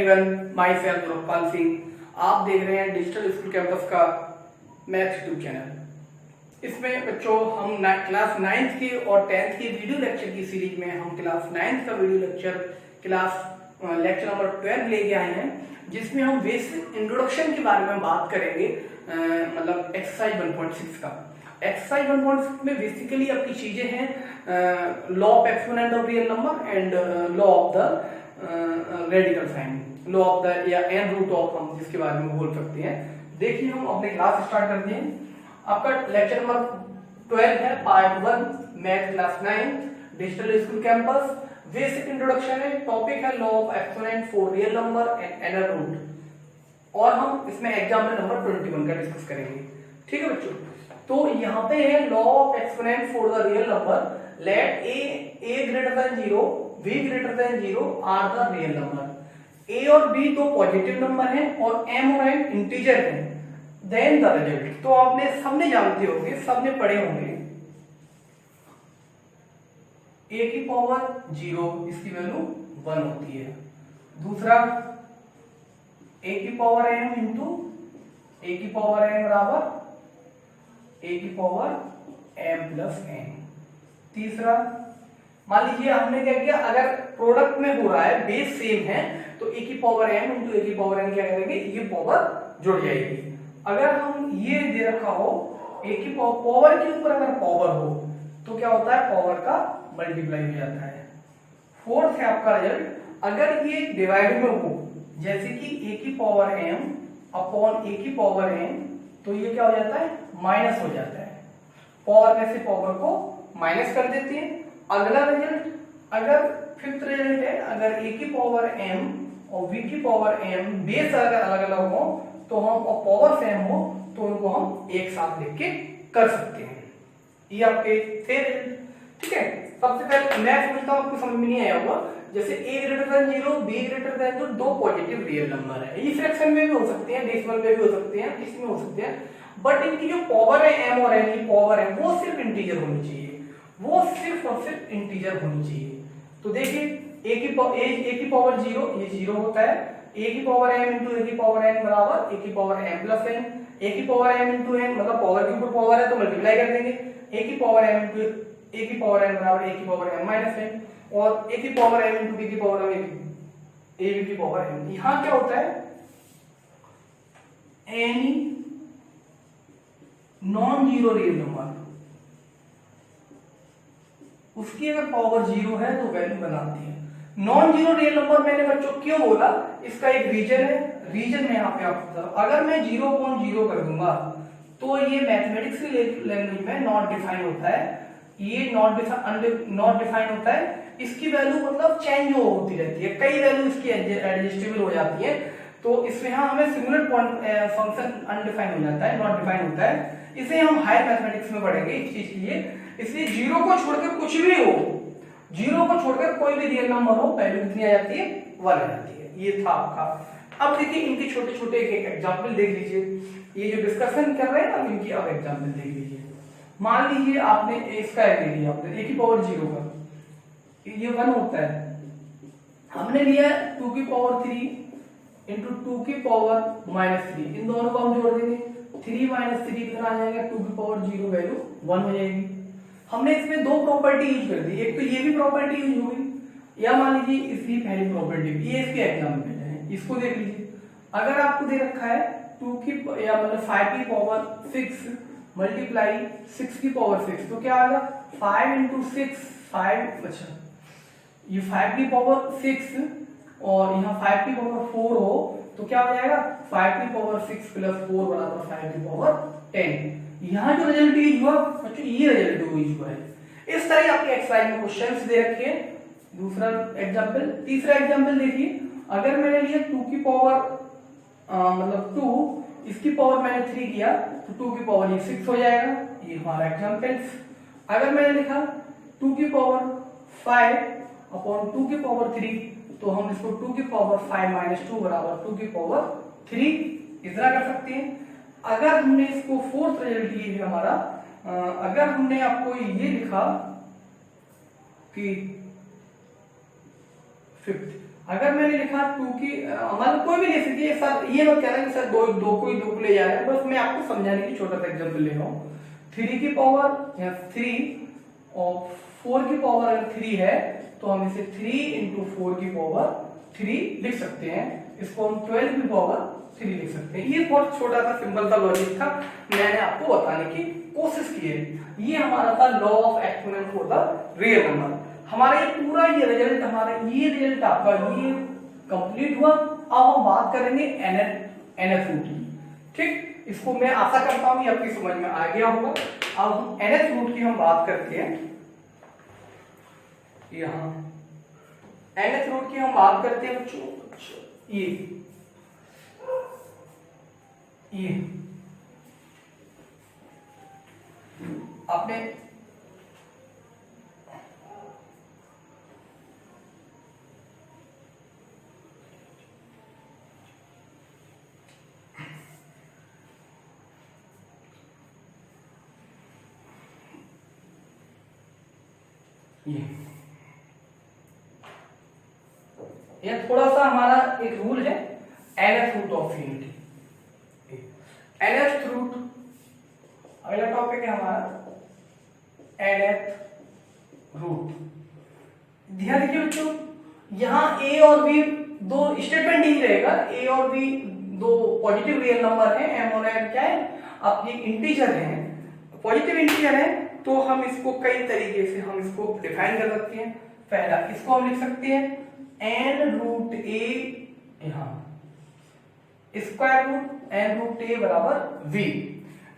Everyone, myself Rooppal Singh. आप देख रहे हैं डिजिटल स्कूल कैंपस का मैथ्स यूट्यूब चैनल। इसमें बच्चों हम क्लास 9th की और 10th की वीडियो लेक्चर की सीरीज में हम क्लास 9th का वीडियो लेक्चर नंबर 12 लेके आए हैं, जिसमें हम बेसिक इंट्रोडक्शन के बारे में बात करेंगे। मतलब एक्सरसाइज 1.6 का। एक्सरसाइज 1.6 में बेसिकली आपकी चीजें हैं law of exponent of real number and law of the radical sign, law of the या एन रूट ऑफ, हम जिसके बारे में बोल सकते हैं। देखिए हम अपने क्लास स्टार्ट करते हैं। आपका लेक्चर नंबर 12 है, part 1, math class 9 digital school campus. Basic introduction है, टॉपिक है law of exponent for real number and n root, और हम इसमें एग्जाम्पल नंबर 21 का डिस्कस करेंगे। ठीक है बच्चों, तो यहाँ पे है law of exponent for the real number, let a greater than 0, b greater than 0 are the real number. a और b दो पॉजिटिव नंबर हैं और m और n इंटीजर हैं। देन द रिजल्ट, तो आपने सबने जानते होंगे, सबने पढ़े होंगे, a की पावर 0 इसकी वैल्यू 1 होती है। दूसरा a की पावर m इंटू a की पावर m बराबर a की पावर m प्लस n। तीसरा, मान लीजिए हमने क्या किया, अगर प्रोडक्ट में हो रहा है, बेस सेम है, तो a की पावर m इंटू a की पावर n क्या करेंगे, ये पावर जुड़ जाएगी। अगर हम ये दे रखा हो a की पावर के ऊपर अगर पावर हो तो क्या होता है, पावर का मल्टीप्लाई हो जाता है। फोर्थ है आपका रिजल्ट, अगर ये डिवाइड में हो, जैसे कि a की पावर m अपॉन a की पावर n, तो ये क्या हो जाता है, माइनस हो जाता है। पावर में से पावर को माइनस कर देते हैं। अगला रिजल्ट, अगर फिफ्थ रिजल्ट है, अगर a की पावर m और b की पावर m बेस अगर अलग अलग हो तो हम, और पावर सेम हो तो उनको हम एक साथ लिख के कर सकते हैं। ये आपके थे रिजल्ट। ठीक है, सबसे पहले मैं समझता हूं आपको समझ में नहीं आया होगा। जैसे a greater than 0, b greater then 2, दो पॉजिटिव रियल नंबर है। ये फ्रैक्शन में भी हो सकते हैं, डेसिमल में भी हो सकते हैं, इसमें हो सकते हैं, बट इनकी जो पावर है m और n की पावर है वो सिर्फ इंटीजर होनी चाहिए, वो सिर्फ और सिर्फ इंटीजर होनी चाहिए। तो देखिए a की पावर 0, ये 0 होता है। a की पावर m इंटू a की पावर n बराबर a की power m plus n। a की पावर m इंटू n मतलब पावर के ऊपर पावर है तो मल्टीप्लाई कर देंगे। a की पावर m इंटू a की पावर n बराबर a की पावर m माइनस n, और a की पावर m इंटू b की पावर m a की पावर m। यहाँ क्या होता है, any non zero real number, उसकी अगर पावर 0 है तो वैल्यू बनाती है। नॉन जीरो रियल नंबर मैंने बच्चों क्यों बोला, इसका एक रीजन है। रीजन में यहाँ पे आपको, अगर मैं 0.0 कर दूंगा तो ये मैथमेटिक्स की लैंग्वेज में नॉट डिफाइन होता है। ये नॉट डिफाइन होता है, इसकी वैल्यू मतलब चेंज होती रहती है, कई वैल्यू इसकी एडजस्टेबल हो जाती है। तो इसमें यहाँ हमें सिंगुलर फंक्शन अनडिफाइन हो जाता है, नॉट डिफाइन होता है। इसे हम हायर मैथमेटिक्स में पढ़ेंगे इस चीज के लिए। इसलिए 0 को छोड़कर कुछ भी हो, 0 को छोड़कर कोई भी रियल नंबर हो, वैल्यू कितनी आ जाती है, 1 आ जाती है। ये था आपका। अब देखिए इनके छोटे छोटे एक एग्जाम्पल देख लीजिए। ये जो डिस्कशन कर रहे हैं ना, इनकी अब एग्जाम्पल देख लीजिए। मान लीजिए आपने इसका ले लिया, आपने a की पावर 0 का, ये 1 होता है। हमने लिया 2 की पावर 3 इंटू 2 की पावर -3, इन दोनों को हम जोड़ देंगे, 3 - 3 कितना आ जाएगा, 2 की पावर 0 वैल्यू 1 हो जाएगी। हमने इसमें दो प्रॉपर्टी यूज कर दी, एक तो ये भी प्रॉपर्टी यूज हो गई, या मान लीजिए इसकी पहली प्रॉपर्टी, ये इसके एग्जाम्पल है, इसको देख लीजिए। अगर आपको दे रखा है 2 की या मतलब 5 की पावर 6 मल्टीप्लाई 6 की पावर 6, तो क्या आएगा, 5 इंटू 6, 5, अच्छा ये 5 की पावर 6 और यहाँ 5 की पावर 4 हो तो क्या हो जाएगा, 5 की पावर 6 प्लस 4 बराबर 5 की पावर 10। यहाँ जो रिजल्ट यूज हुआ बच्चों, ये रिजल्ट यूज हुआ है। इस तरह आपके एक्सरसाइज में क्वेश्चंस दे रखे हैं। दूसरा एग्जांपल, तीसरा एग्जांपल देखिए। अगर मैंने लिया 2 की पावर मतलब 2, इसकी पावर मैंने 3 किया तो 2 की पावर ये 6 हो जाएगा। ये हमारा एग्जांपल्स। अगर मैंने लिखा 2 की पावर 5 अपॉन 2 की पावर 3, तो हम इसको 2 की पावर 5 - 2 बराबर 2 की पावर 3 इस तरह कर सकते हैं। अगर हमने इसको फोर्थ रिजल्ट ये है हमारा, अगर हमने आपको ये लिखा कि फिफ्थ, अगर मैंने लिखा 2 की मतलब कोई भी ले सकती है सर, ये मत कहना कि सर दो को ही 2 को ले जा रहे हैं, बस मैं आपको समझाने के लिए छोटा सा एग्जांपल ले रहा हूँ। 3 की पावर या 3 और 4 की पावर अगर 3 है तो हम इसे 3 इंटू 4 की पावर 3 लिख सकते हैं। इसको हम 12 की पावर 3 लिख सकते हैं। ये बहुत छोटा सा सिंपल सा लॉजिक था, मैंने आपको बताने की कोशिश की है। ये हमारा था law of exponent for the real number. हमारा ये पूरा ये रिजल्ट आपका ये कंप्लीट हुआ। अब हम बात करेंगे nth रूट की। ठीक, इसको मैं आशा करता हूं ये आपकी समझ में आ गया होगा। अब हम nth रूट की हम बात करते हैं। यहाँ nth रूट की हम बात करते हैं बच्चों, ये आपने ये थोड़ा सा हमारा एक रूल है nth root of unity. nth root, अगला टॉपिक है हमारा nth रूट। ध्यान रखिए बच्चों, यहाँ a और b दो स्टेटमेंट नहीं रहेगा। a और b दो पॉजिटिव रियल नंबर है, m और n क्या है आपकी इंटीजर है, पॉजिटिव इंटीजर है। तो हम इसको कई तरीके से हम इसको डिफाइन कर सकते हैं। पहला इसको हम लिख सकते हैं n रूट a, यहाँ square root n root a बराबर v।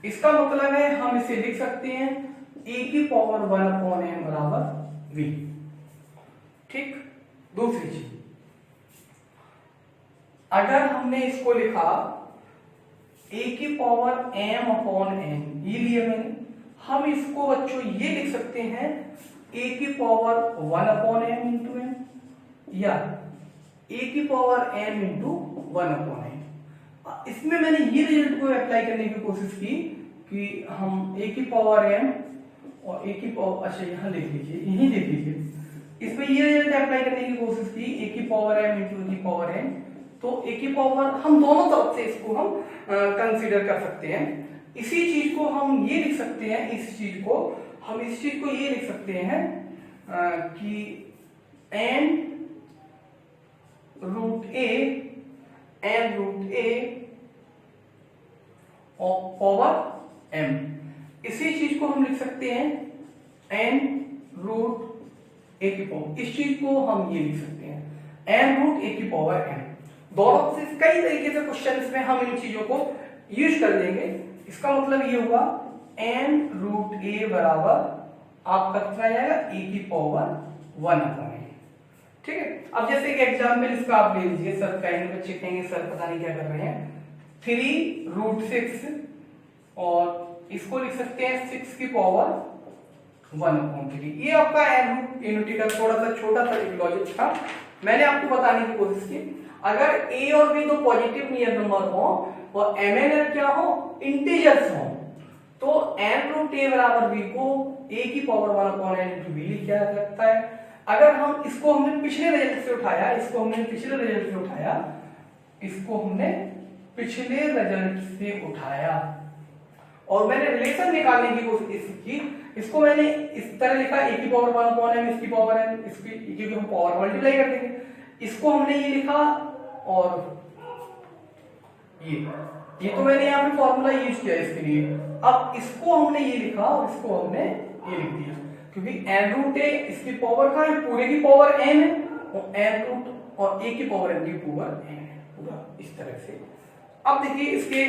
इसका मतलब है हम इसे लिख सकते हैं a की पावर 1 अपॉन n बराबर v। ठीक, दूसरी चीज, अगर हमने इसको लिखा a की पावर m अपॉन n, ये लिए मैंने, हम इसको बच्चों ये लिख सकते हैं a की power 1 upon m into n, या a की power m into 1 upon n। इसमें मैंने ये रिजल्ट को अप्लाई करने की कोशिश की कि हम a की पावर m और a की पावर, अच्छा यहाँ देख लीजिए, यही देख लीजिए, इसमें ये रिजल्ट अप्लाई करने की कोशिश की a की पावर m इंटू a की पावर n। तो a की पावर हम दोनों तरफ से इसको हम कंसीडर कर सकते हैं। इसी चीज को हम ये लिख सकते हैं, इस चीज को ये लिख सकते हैं कि n रूट a और पावर m। इसी चीज को हम लिख सकते हैं n रूट a की पावर, इस चीज को हम ये लिख सकते हैं n रूट a की पावर m। दोनों से कई तरीके से क्वेश्चंस में हम इन चीजों को यूज कर लेंगे। इसका मतलब ये हुआ n रूट a बराबर आपका कितना जाएगा a की पावर 1 अपॉन a। ठीक है, अब जैसे कि एग्जाम्पल इसका आप ले लीजिए, सर कहेंगे, बच्चे कहेंगे सर पता नहीं क्या कर रहे हैं, 3 रूट 6 और इसको लिख सकते हैं 6 की पावर 1 अपॉन 3। ये आपका n रूट यूनिटी का थोड़ा सा छोटा सा लॉजिक था, मैंने आपको बताने की कोशिश की। अगर a और b दो पॉजिटिव रियल नंबर हो और m n n क्या हो, इंटीजर्स हो, तो n रूट a बराबर b को a की power 1 upon n into b लिखा जा सकता है। अगर हम इसको हमने पिछले रिजल्ट से उठाया, इसको हमने पिछले रिजल्ट से उठाया और मैंने रिलेशन निकालने की कोशिश की। इसको मैंने इस तरह लिखा a की पावर 1 अपॉन m, इसकी पावर n, इसकी हम पावर मल्टीप्लाई कर देंगे। इसको हमने ये लिखा और ये तो मैंने यहाँ पे फॉर्मूला यूज किया इसके लिए। अब इसको हमने ये लिखा और इसको हमने ये लिख दिया, क्योंकि n रूट a इसकी पावर कहाँ है, पूरे की पावर n है, और n रूट और a की पावर n की पावर n है, पूरा इस तरह से। अब देखिए इसके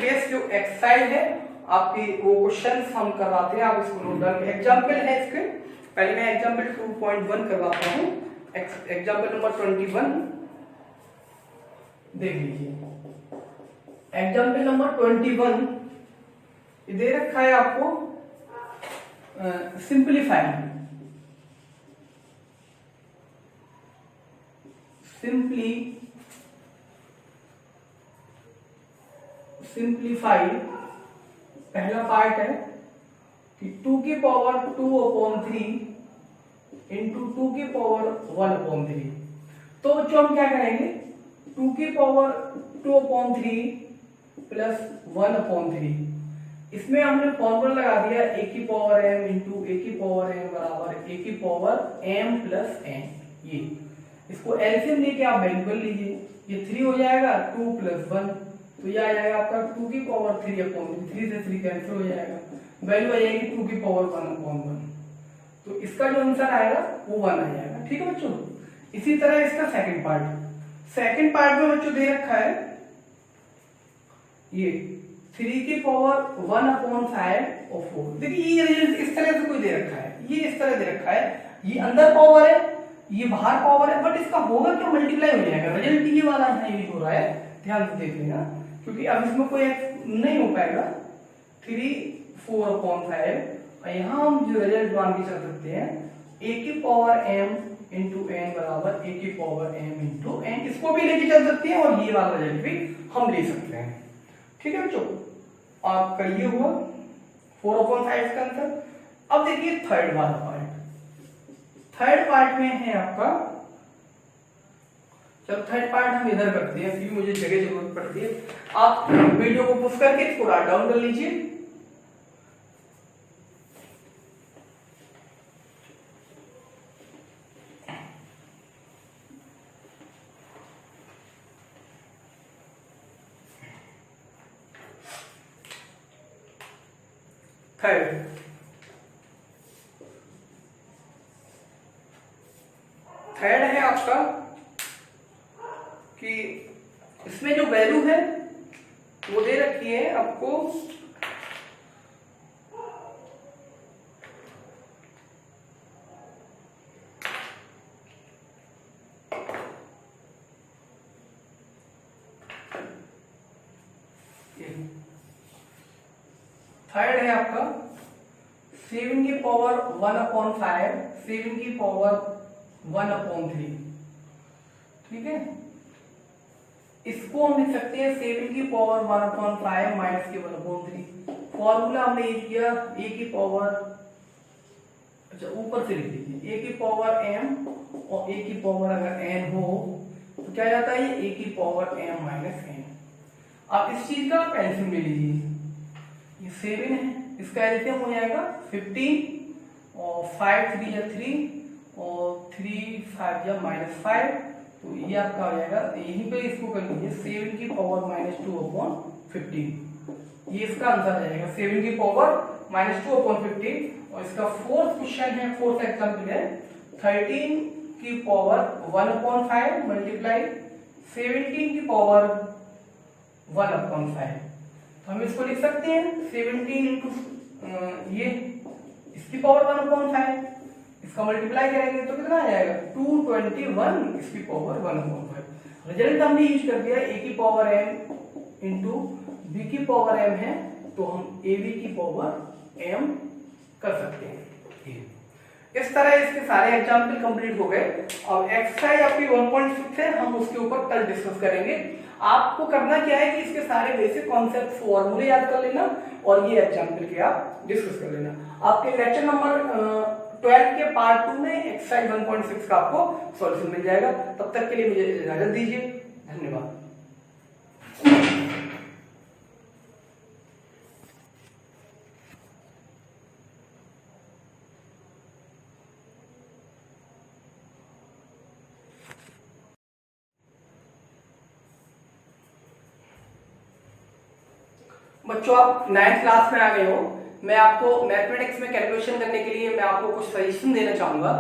बेस जो एक्सरसाइज है आपकी, वो क्वेश्चंस हम करवाते हैं, आप इसको नोट डाल। एग्जांपल है इसके, पहले मैं एग्जांपल 2.1 करवाता हूँ। एग्जांपल नंबर 21 देख लीजिए। एग्जांपल नंबर 21 दे रखा है आपको, सिंपलीफाई पहला पार्ट है कि 2 की पावर 2 अपॉन 3 इंटू 2 की पावर 1 अपॉन 3। तो बच्चों हम क्या करेंगे, 2 की पावर 2/3 प्लस 1/3, इसमें हमने फॉर्मूला लगा दिया a की पावर m इंटू a की पावर n बराबर a की पावर m प्लस n। ये इसको एलसीएम लेके आप वैल्यू कर लीजिए, ये 3 हो जाएगा, 2 प्लस 1 तो ये आ जाएगा आपका 2 की पावर 3/3 से 3 कैंसिल हो जाएगा, वैल्यू आ जाएगी 2 की पावर 1/1। तो इसका जो आंसर आएगा वो 1 आ जाएगा। ठीक है बच्चों, इसी तरह इसका सेकंड पार्ट में बच्चों दे रखा है ये 3 की पावर 1/5/4। देखिए ये रिजल्ट इस तरह से कोई दे रखा है, ये इस तरह दे रखा है, ये अंदर पावर है ये बाहर पावर है, बट इसका होगा क्या, मल्टीप्लाई हो जाएगा। रिजल्ट ये वाला यहाँ यूज हो रहा है, ध्यान से देख लेना, क्योंकि अब इसमें कोई नहीं हो पाएगा। 3 4/5 और यहाँ हम जो रिजल्ट मान के चल सकते हैं a की पावर m इंटू n बराबर a की पावर m इंटू n, इसको भी लेके चल सकते हैं और ये वाला रिजल्ट भी हम ले सकते हैं। ठीक है बच्चों, आपका ये हुआ 4/5 का आंसर। अब देखिए थर्ड वाला पार्ट, थर्ड पार्ट में है आपका, चलो थर्ड पार्ट हम इधर करते हैं क्योंकि मुझे जगह जरूरत पड़ती है। आप वीडियो को पुश करके इसको राइट डाउन कर लीजिए। थर्ड है आपका कि इसमें जो वैल्यू है वो दे रखी है आपको थर्ड है आपका 7 की पावर 1/5 7 की पावर 1/3। ठीक है, इसको हम लिख सकते हैं 7 की पावर 1/5 माइनस के 1/3। फॉर्मूला हमने यूज किया a की पावर, अच्छा ऊपर से लिख लीजिए, a की पावर m और a की पावर अगर n हो तो क्या जाता है, a की पावर m माइनस n। आप इस चीज का एलसीएम ले लीजिए, ये 7 है, इसका एलसीएम हो जाएगा 15 और 5 3 या 3 और 3 5 या -5, तो ये आपका हो जाएगा। यहीं पे इसको कर लीजिए 7 की पावर -2/15, ये इसका आंसर आ जाएगा 7 की पावर -2/15। और इसका फोर्थ क्वेश्चन है, फोर्थ एग्जांपल है 13 की पावर 1/5 मल्टीप्लाई 17 की पावर 1/5। तो हम इसको लिख सकते हैं 17 इंटू ये इसकी पावर 1/5, इसका मल्टीप्लाई करेंगे तो कितना आ जाएगा 221 इसकी पावर 1/5। रिजल्ट हमने यूज कर दिया a की पावर m इंटू b की पावर m है, तो हम ab की पावर m कर सकते हैं। इस तरह इसके सारे एग्जाम्पल कंप्लीट हो गए। अब एक्सरसाइज आपकी 1.6 है, हम उसके ऊपर कल डिस्कस करेंगे। आपको करना क्या है कि इसके सारे बेसिक कॉन्सेप्ट फॉर्मूले याद कर लेना और ये एग्जाम्पल के आप डिस्कस कर लेना। आपके लेक्चर नंबर 12 के पार्ट 2 में एक्सरसाइज 1.6 का आपको सॉल्यूशन मिल जाएगा। तब तक के लिए मुझे इजाजत दीजिए, धन्यवाद। बच्चों आप 9th क्लास में आ गए हो, मैं आपको मैथमेटिक्स में कैलकुलेशन करने के लिए मैं आपको कुछ सजेशन देना चाहूंगा।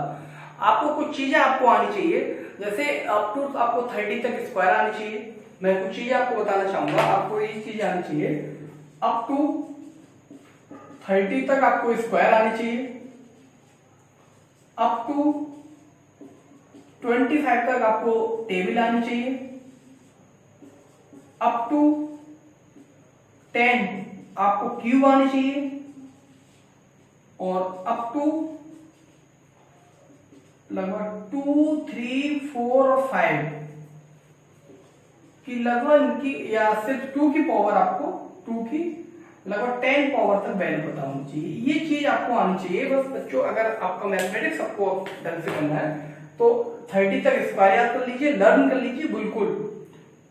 आपको कुछ चीजें आपको आनी चाहिए, जैसे अप टू आपको 30 तक स्क्वायर आनी चाहिए। मैं कुछ चीजें आपको बताना चाहूंगा, आपको ये चीजें आनी चाहिए, अप टू 30 तक आपको स्क्वायर आनी चाहिए, अप टू 25 तक आपको टेबल आनी चाहिए, अप टू 10 आपको क्यूब आनी चाहिए, और अप टू लगभग 2 3 4 और 5 की लगभग इनकी या सिर्फ 2 की पावर आपको 2 की लगभग 10 पावर तक वैल्यू पता होनी चाहिए। ये चीज आपको आनी चाहिए बस बच्चों। अगर आपका मैथमेटिक्स आपको ढंग से करना है तो 30 तक स्क्वायर याद कर लीजिए, लर्न कर लीजिए बिल्कुल,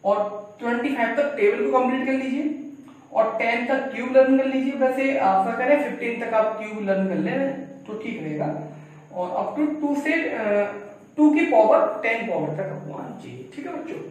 और 25 तक टेबल को कंप्लीट कर लीजिए, और 10 तक क्यूब लर्न कर लीजिए। वैसे आशा करें 15 तक आप क्यूब लर्न कर ले तो ठीक रहेगा, और अप टू 2 से 2 की पावर 10 पावर तक आप मान चाहिए। ठीक है बच्चों।